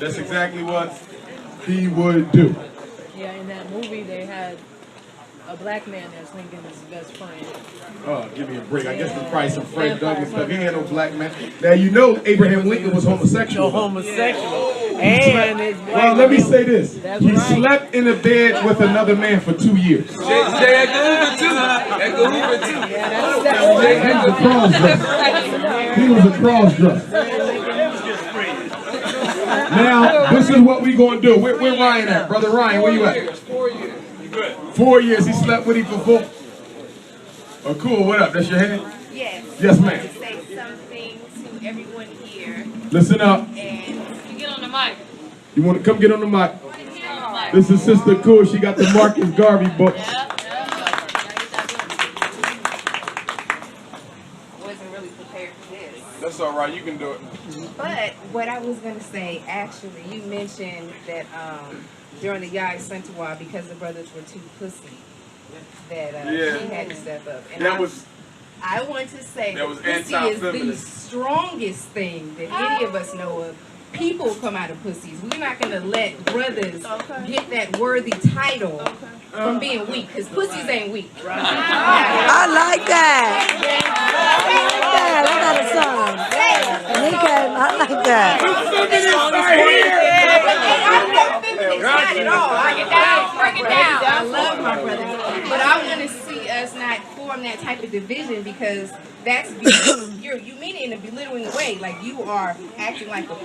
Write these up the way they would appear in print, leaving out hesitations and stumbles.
That's exactly what he would do. Yeah, in that movie they had a black man that's Lincoln's best friend. Oh, give me a break. I guess there's probably some Fred Douglass stuff. He ain't no black man. Now, you know Abraham Lincoln was homosexual. Homosexual. And it's black. Well, let me say this. That's He right. slept in a bed with another man for 2 years. That Hoover too. He was a cross-dresser. Now, this is what we gonna do. Where Ryan at? Brother Ryan, where you at? 4 years. You good? 4 years. He slept with him for 4. Oh, cool. What up? That's your hand? Yes. Yes, I ma'am. want to say something to everyone here. Listen up. And You get on the mic. You want to come get on the mic? Get on the mic. This is Sister Cool. She got the Marcus Garvey book. wasn't really prepared for this. That's all right. You can do it. But what I was going to say, actually, you mentioned that during the Yai Sentawar, because the brothers were too pussy, that he had to step up. And I want to say that was pussy is the anti-feminist. strongest thing that any of us know of. People come out of pussies. We're not going to let brothers get that worthy title from being weak, because pussies ain't weak. I like that. I got a son. I like that. Not at all. Break it down. I love my brother. But I want to see us not form that type of division, because that's you mean it in a belittling way, like you are acting like a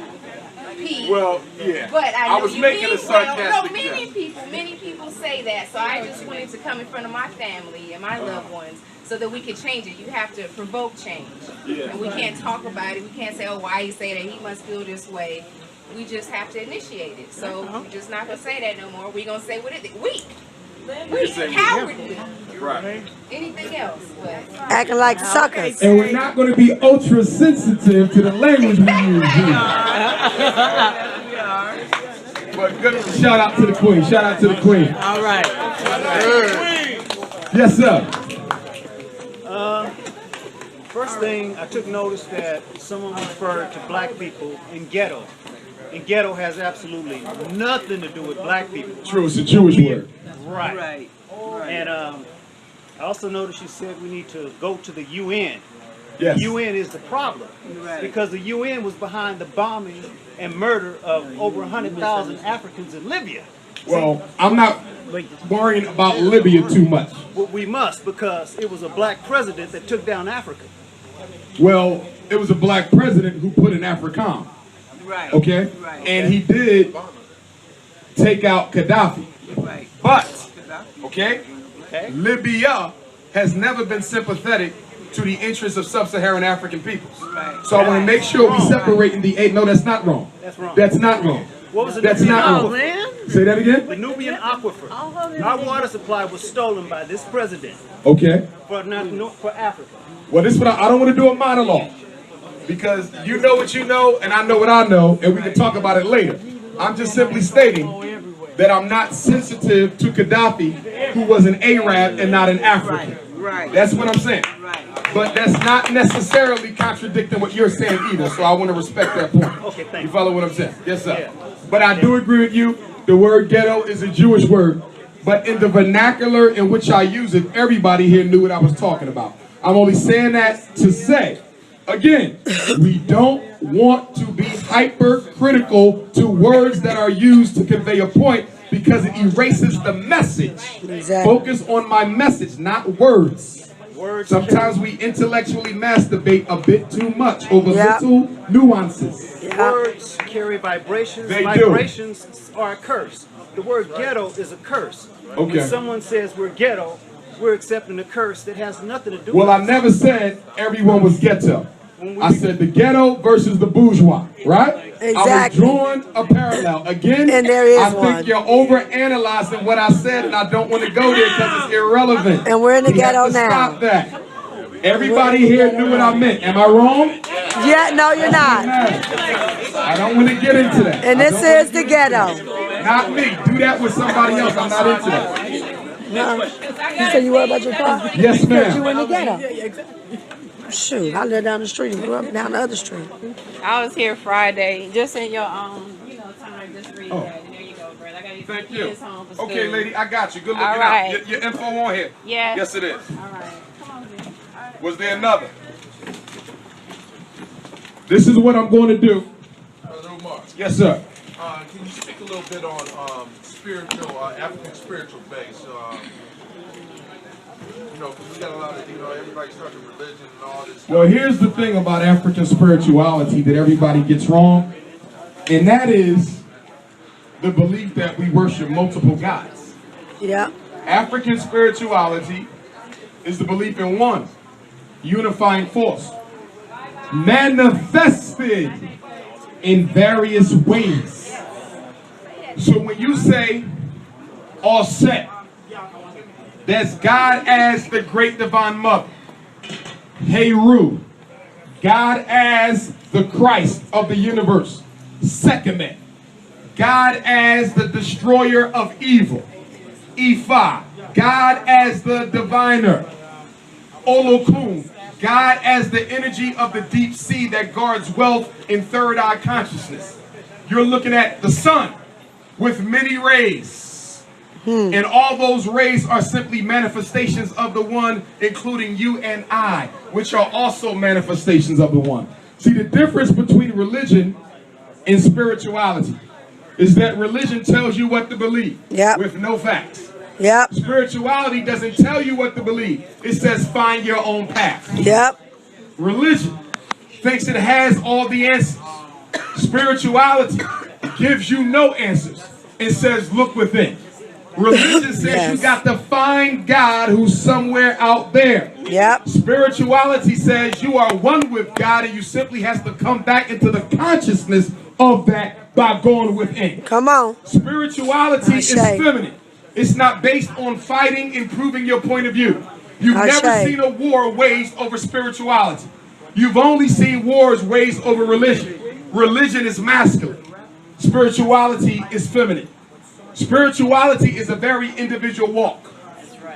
pea. Well, yeah. But I was you making mean a sarcastic well. No, jest. many people say that. So I just wanted to come in front of my family and my loved ones so that we could change it. You have to provoke change. Yeah. And we can't talk about it. We can't say, oh, why he say that? He must feel this way. We just have to initiate it. So we're just not going to say that no more. We're going to say what it is. Weak. Cowardly. Right. Anything else. But Acting like suckers. And we're not going to be ultra sensitive to the language we use here. But good. Shout out to the queen. Shout out to the queen. All right. Yes, sir. First thing, I took notice that someone referred to black people in ghetto. And ghetto has absolutely nothing to do with black people. True, it's a Jewish word. Right. And I also noticed you said we need to go to the UN. Yes. The UN is the problem. Because the UN was behind the bombing and murder of over 100,000 Africans in Libya. Well, I'm not worrying about Libya too much. But we must, because it was a black president that took down Africa. Well, it was a black president who put in AFRICOM. Right. Okay? Right. And he did take out Gaddafi. Right. But, okay, Libya has never been sympathetic to the interests of sub-Saharan African peoples. Right. So I want to make sure we separating the eight. No, that's not wrong. That's wrong. That's not wrong. What was the That's Nubian not wrong. aquifer? Say that again? The Nubian aquifer. Our water supply was stolen by this president Okay. for Africa. Well, this is what I don't want to do a monologue, because you know what you know and I know what I know, and we can talk about it later. I'm just simply stating that I'm not sensitive to Gaddafi, who was an Arab and not an African. Right. That's what I'm saying. Right. But that's not necessarily contradicting what you're saying either, so I want to respect that point. Okay, thank You you. follow what I'm saying? Yes, sir. Yeah. But I do agree with you. The word ghetto is a Jewish word, but in the vernacular in which I use it, everybody here knew what I was talking about. I'm only saying that to say, again, we don't want to be hypercritical to words that are used to convey a point, because it erases the message. Exactly. Focus on my message, not words. Sometimes we intellectually masturbate a bit too much over little nuances. Words carry vibrations. They do. Vibrations are a curse. The word ghetto is a curse. Okay. When someone says we're ghetto, we're accepting a curse that has nothing to do Well, with I never said everyone was ghetto. I said the ghetto versus the bourgeois, right? Exactly. I was drawing a parallel. Again, And there is I think one. you're over-analyzing what I said, and I don't want to go there because it's irrelevant. And we're in the We have ghetto to now. Stop that. Everybody here knew what I meant. Am I wrong? Yeah, no, you're not. I don't want to get into that. And this is the ghetto. Not me. Do that with somebody else. I'm not into that. No. You said you worry about your car? Yes, Because you ma'am. in the ghetto. Shoot, I live down the street and grew up down the other street. I was here Friday, just in your time. Just read Oh. that, and there you go, bro. I got you Thank some you. kids home for Okay, school. lady, I got you. Good looking All right. out. Your info on here. Yes. Yes, it is. All right. Come on, Jim. All right. Was there another? This is what I'm going to do. Brother Umar, Yes, sir. can you speak a little bit on spiritual, African spiritual base? Because we got a lot of, everybody starting religion and all this. Well, here's the thing about African spirituality that everybody gets wrong, and that is the belief that we worship multiple gods. Yeah. African spirituality is the belief in one unifying force, manifested in various ways. So when you say all set, there's God as the great divine mother, Heru, God as the Christ of the universe, Sekhmet, God as the destroyer of evil, Ifa, God as the diviner, Olokun, God as the energy of the deep sea that guards wealth in third eye consciousness. You're looking at the sun with many rays. And all those rays are simply manifestations of the one, including you and I, which are also manifestations of the one. See, the difference between religion and spirituality is that religion tells you what to believe with no facts. Yep. Spirituality doesn't tell you what to believe. It says find your own path. Yep. Religion thinks it has all the answers. Spirituality gives you no answers. It says look within. Religion says you got to find God who's somewhere out there. Yep. Spirituality says you are one with God and you simply have to come back into the consciousness of that by going within. Come on. Spirituality is feminine. It's not based on fighting and proving your point of view. You've never seen a war waged over spirituality. You've only seen wars waged over religion. Religion is masculine. Spirituality is feminine. Spirituality is a very individual walk.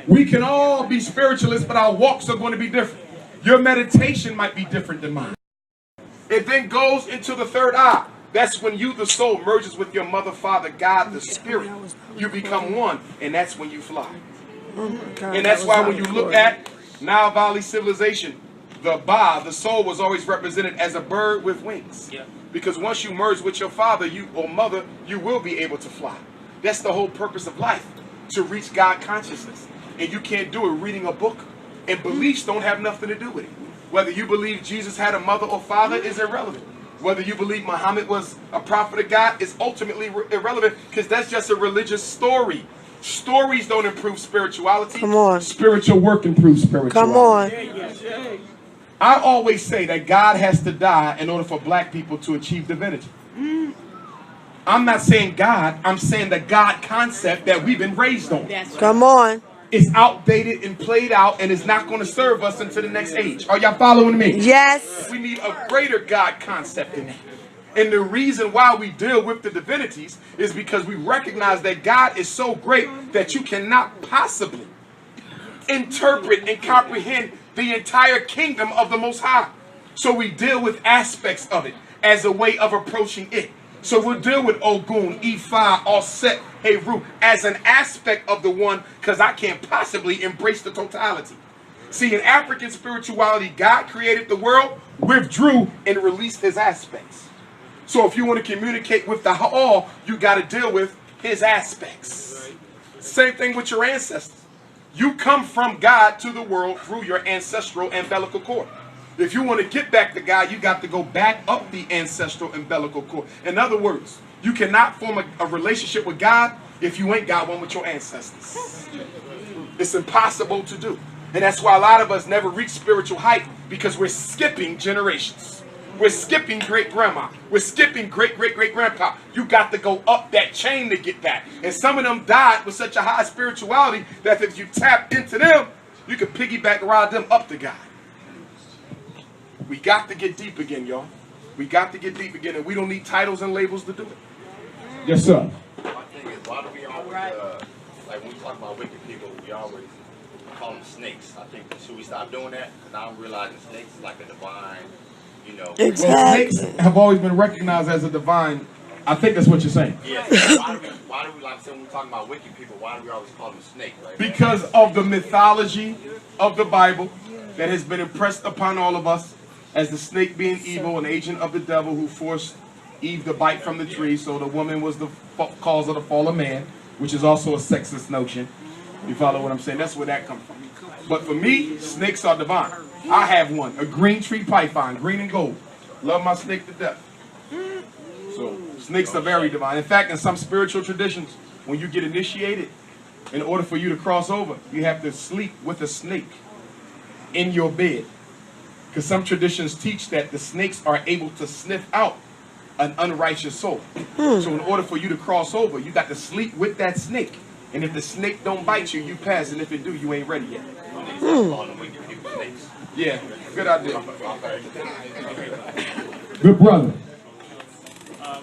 We can all be spiritualists, but our walks are going to be different. Your meditation might be different than mine. It then goes into the third eye. That's when you, the soul, merges with your mother, father, God, the spirit. You become one, and that's when you fly. And that's why when you look at Nile Valley civilization, the Ba, the soul, was always represented as a bird with wings. Because once you merge with your father or mother, you will be able to fly. That's the whole purpose of life, to reach God consciousness. And you can't do it reading a book. And beliefs don't have nothing to do with it. Whether you believe Jesus had a mother or father is irrelevant. Whether you believe Muhammad was a prophet of God is ultimately irrelevant, because that's just a religious story. Stories don't improve spirituality. Come on. Spiritual work improves spirituality. Come on. I always say that God has to die in order for black people to achieve divinity. I'm not saying God, I'm saying the God concept that we've been raised on. Come on. It's outdated and played out, and it's not going to serve us into the next age. Are y'all following me? Yes. We need a greater God concept than that. And the reason why we deal with the divinities is because we recognize that God is so great that you cannot possibly interpret and comprehend the entire kingdom of the Most High. So we deal with aspects of it as a way of approaching it. So we'll deal with Ogun, Ifa, Offset, Heru as an aspect of the one, because I can't possibly embrace the totality. See, in African spirituality, God created the world, withdrew, and released his aspects. So if you want to communicate with the all, you got to deal with his aspects. Same thing with your ancestors. You come from God to the world through your ancestral umbilical cord. If you want to get back to God, you got to go back up the ancestral umbilical cord. In other words, you cannot form a relationship with God if you ain't got one with your ancestors. It's impossible to do. And that's why a lot of us never reach spiritual height, because we're skipping generations. We're skipping great-grandma. We're skipping great-great-great-grandpa. You got to go up that chain to get that. And some of them died with such a high spirituality that if you tap into them, you can piggyback ride them up to God. We got to get deep again, y'all. We got to get deep again, and we don't need titles and labels to do it. Yes, sir. My thing is, why do we always, like when we talk about wicked people, we always call them snakes. I think should we stop doing that? Now I'm realizing snakes is like a divine, you know. Exactly. Well, snakes have always been recognized as a divine. I think that's what you're saying. Yes. Why do we like when we're talking about wicked people? Why do we always call them snake? Right? Because of the mythology of the Bible that has been impressed upon all of us as the snake being evil, an agent of the devil who forced Eve to bite from the tree. So the woman was the cause of the fall of man, which is also a sexist notion. You follow what I'm saying? That's where that comes from. But for me, snakes are divine. I have one, a green tree python, green and gold. Love my snake to death. So snakes are very divine. In fact, in some spiritual traditions, when you get initiated, in order for you to cross over, you have to sleep with a snake in your bed. Because some traditions teach that the snakes are able to sniff out an unrighteous soul. So in order for you to cross over, you got to sleep with that snake. And if the snake don't bite you, you pass. And if it do, you ain't ready yet. Yeah, good idea. Good brother.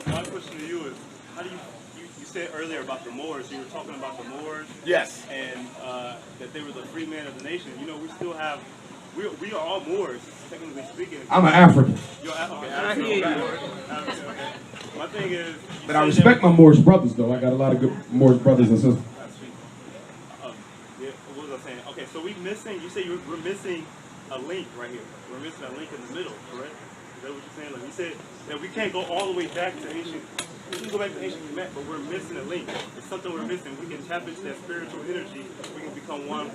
My question to you is, how do you said earlier about the Moors, you were talking about the Moors. Yes. And that they were the free man of the nation. You know, we still have, we are all Moors, technically speaking. I'm an African. You're African. Okay. My thing is... But I respect my Moorish brothers, though. I got a lot of good Moorish brothers and sisters. Yeah, what was I saying? Okay, so you say we're missing a link right here. We're missing a link in the middle, correct? Is that what you're saying? Like you said that we can't go all the way back to ancient. We can go back to ancient Kemet, but we're missing a link. It's something we're missing. We can tap into that spiritual energy. We can become one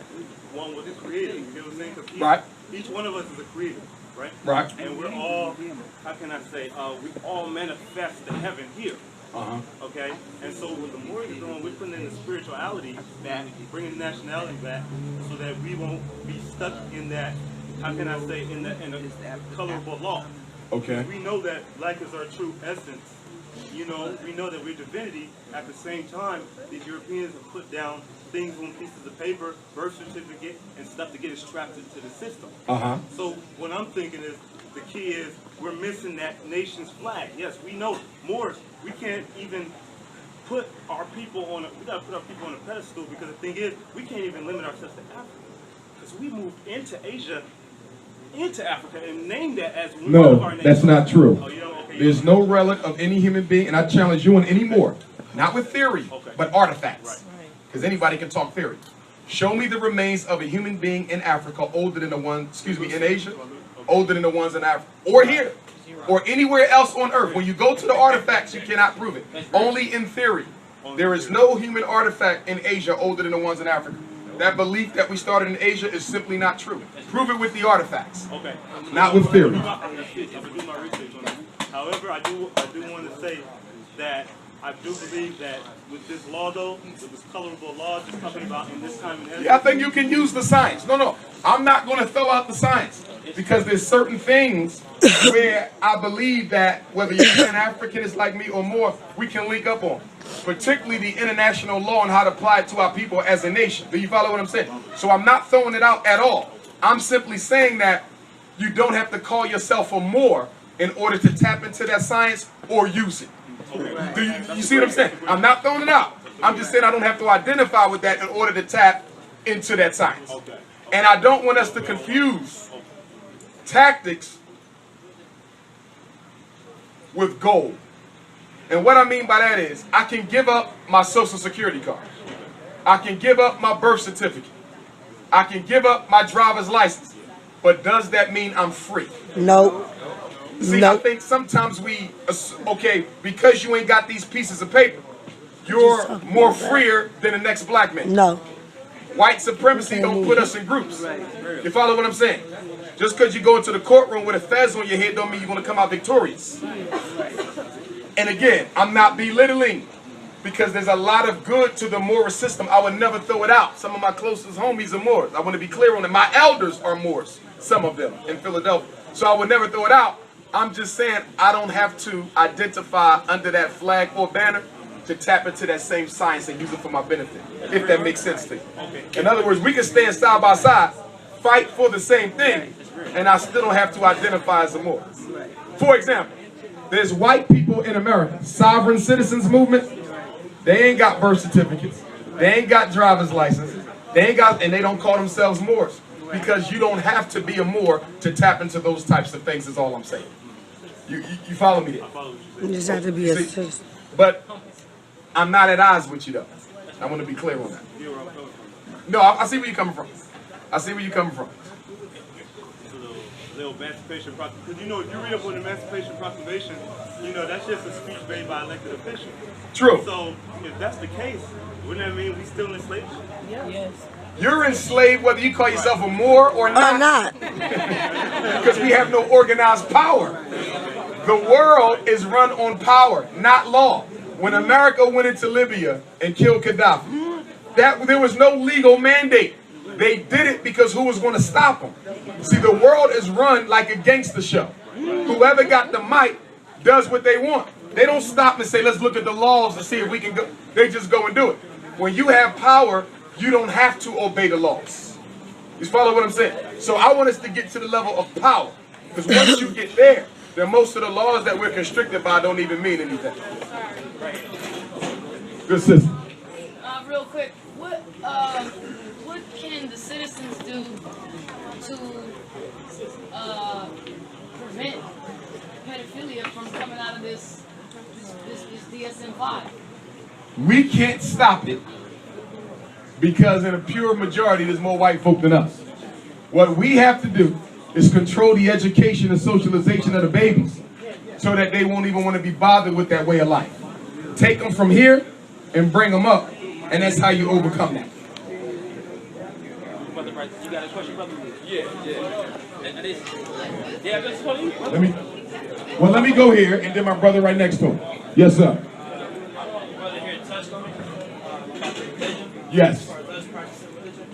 with the Creator. You get what I'm saying? Because each one of us is a creator, right? Right. And we're all, how can I say? We all manifest the heaven here. Okay, and so what the Moors are doing, we're putting in the spirituality back, bringing nationality back, so that we won't be stuck in that. How can I say in a colorable law? Okay. We know that black is our true essence. You know, we know that we're divinity. At the same time, these Europeans have put down things on pieces of paper, birth certificate, and stuff to get us trapped into the system. So what I'm thinking is, the key is we're missing that nation's flag. Yes, we know Moors. We can't even put our people on. We gotta put our people on a pedestal, because the thing is, we can't even limit ourselves to Africa, because we moved into Asia, into Africa, and named that as one of our nations. No, that's not true. Oh, you know, okay, There's no relic of any human being, and I challenge you on any more. Not with theory, but artifacts. Because anybody can talk theory. Show me the remains of a human being in Africa older than the one, in Asia, older than the ones in Africa, or here, or anywhere else on earth. When you go to the artifacts, you cannot prove it. Only in theory. There is no human artifact in Asia older than the ones in Africa. That belief that we started in Asia is simply not true. Prove it with the artifacts, not with theory. However, I do want to say that I do believe that with this law, though, with this colorable law, just talking about in this time and history. Yeah, I think you can use the science. No, I'm not going to throw out the science, because there's certain things where I believe that whether you're an Africanist like me or more, we can link up on. Particularly the international law and how to apply it to our people as a nation. Do you follow what I'm saying? So I'm not throwing it out at all. I'm simply saying that you don't have to call yourself a Moor in order to tap into that science or use it. Do you see what I'm saying? I'm not throwing it out. I'm just saying I don't have to identify with that in order to tap into that science. And I don't want us to confuse tactics with gold. And what I mean by that is, I can give up my social security card. I can give up my birth certificate. I can give up my driver's license. But does that mean I'm free? No. See, I think sometimes because you ain't got these pieces of paper, you're more freer than the next black man. No. White supremacy don't put us in groups. You follow what I'm saying? Just because you go into the courtroom with a fez on your head don't mean you're going to come out victorious. And again, I'm not belittling, because there's a lot of good to the Moorish system. I would never throw it out. Some of my closest homies are Moors. I want to be clear on it. My elders are Moors, some of them in Philadelphia. So I would never throw it out. I'm just saying I don't have to identify under that flag or banner to tap into that same science and use it for my benefit, if that makes sense to you. In other words, we can stand side by side, fight for the same thing, and I still don't have to identify as a Moor. For example, there's white people in America, sovereign citizens movement. They ain't got birth certificates. They ain't got driver's licenses. They ain't got, and they don't call themselves Moors because you don't have to be a Moor to tap into those types of things. Is all I'm saying. You follow me there? You just have to be a See, citizen. but I'm not at odds with you though. I want to be clear on that. No, I see where you're coming from. I see where you're coming from. Little Emancipation Proclamation. Because you know, if you read up on the Emancipation Proclamation, you know, that's just a speech made by elected officials. True. So, if that's the case, wouldn't that mean we still enslaved? Yes. You're enslaved whether you call yourself a Moor or not. Because we have no organized power. The world is run on power, not law. When America went into Libya and killed Gaddafi, there was no legal mandate. They did it because who was going to stop them? See, the world is run like a gangster show. Whoever got the mic does what they want. They don't stop and say, let's look at the laws to see if we can go. They just go and do it. When you have power, you don't have to obey the laws. You follow what I'm saying? So I want us to get to the level of power. Because once you get there, then most of the laws that we're constricted by don't even mean anything. Good system. Real quick, what can the citizens do to prevent pedophilia from coming out of this DSM-5? We can't stop it because in a pure majority there's more white folk than us. What we have to do is control the education and socialization of the babies so that they won't even want to be bothered with that way of life. Take them from here and bring them up, and that's how you overcome that. You got a question, brother? Yeah. Let me go here, and then my brother right next to him. Yes, sir. Brother here touched on about the religion. Yes. Or those practicing religion.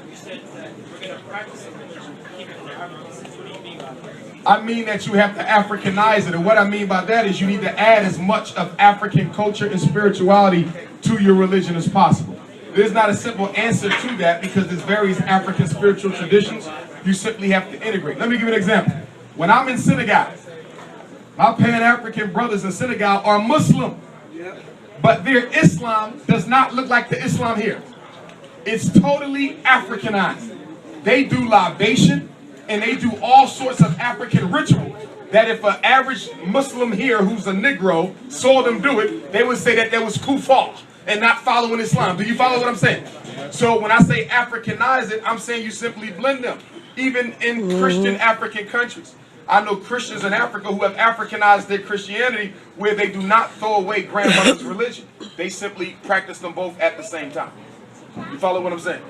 You said that we're going to practice religion, keep it in their Africans. What do you mean by that? I mean that you have to Africanize it, and what I mean by that is you need to add as much of African culture and spirituality to your religion as possible. There's not a simple answer to that because there's various African spiritual traditions you simply have to integrate. Let me give you an example. When I'm in Senegal, my Pan-African brothers in Senegal are Muslim, but their Islam does not look like the Islam here. It's totally Africanized. They do libation and they do all sorts of African rituals that if an average Muslim here who's a Negro saw them do it, they would say that there was kufar and not following Islam. Do you follow what I'm saying? So when I say Africanize it, I'm saying you simply blend them. Even in Christian African countries. I know Christians in Africa who have Africanized their Christianity where they do not throw away grandmother's religion. They simply practice them both at the same time. You follow what I'm saying?